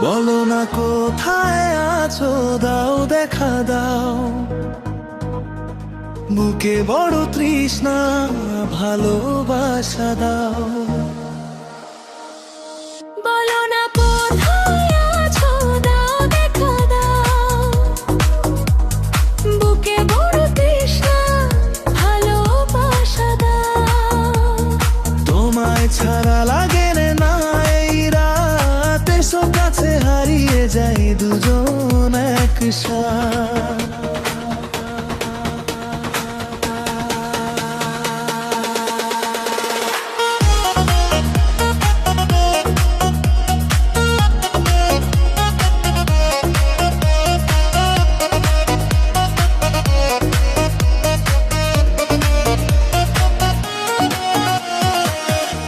বলো না কোথায় আছো, দাও দেখা দাও। বুকে বড় তৃষ্ণা, ভালোবাসা দাও। বলো না কোথায় আছো, দাও দেখা দাও। বুকে বড় তৃষ্ণা, ভালোবাসা দাও। তোমায় ছাড়া লাগে না এই রাত, এসো কাছে হারিয়ে যাই দুজন একসাথে।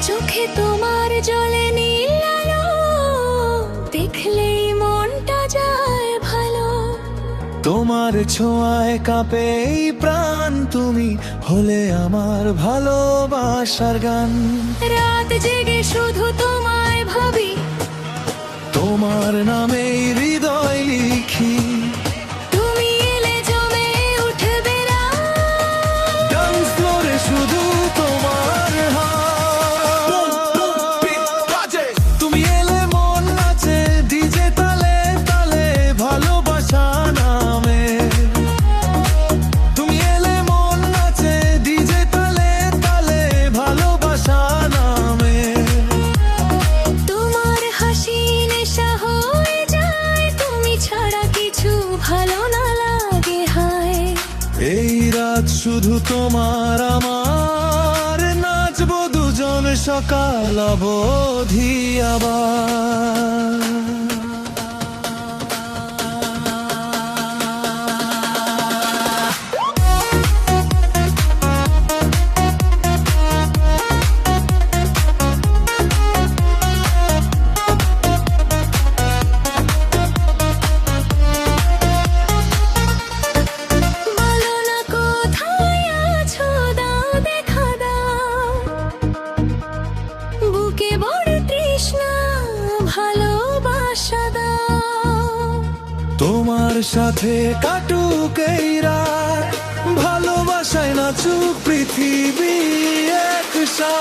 চোখে তোমার জ্বলে নীল আলো, দেখলেই মনটা যায় ভালো। তোমার ছোঁয়ায় কাঁপে এই প্রাণ, তুমি হলে আমার ভালোবাসার গান। রাত জেগে শুধু তোমায় ভাবি, তোমার নামেই হৃদয় লিখি। তুমি এলে জমে উঠবে রাত। ডান্স ফ্লোরে শুধু তোমার হাত। তুমি এলে মন নাচে ডিজে তালে তালে, ভালোবাসা নামে। তুমি এলে মন নাচে ডিজে তালে তালে, ভালোবাসা নামে। তোমার হাসি নেশা হয়ে যায়, তুমি ছাড়া কিছু ভালো না লাগে হায়। এই রাত শুধু তোমার আমার, নাচবো দুজন সকাল অবধি আবার। বলো না কোথায় আছো, দাও দেখা দাও। বুকে বড় তৃষ্ণা, ভালোবাসা দাও। তোমার সাথে কাটুক এই রাত, ভালোবাসায় নাচুক পৃথিবী একসাথে।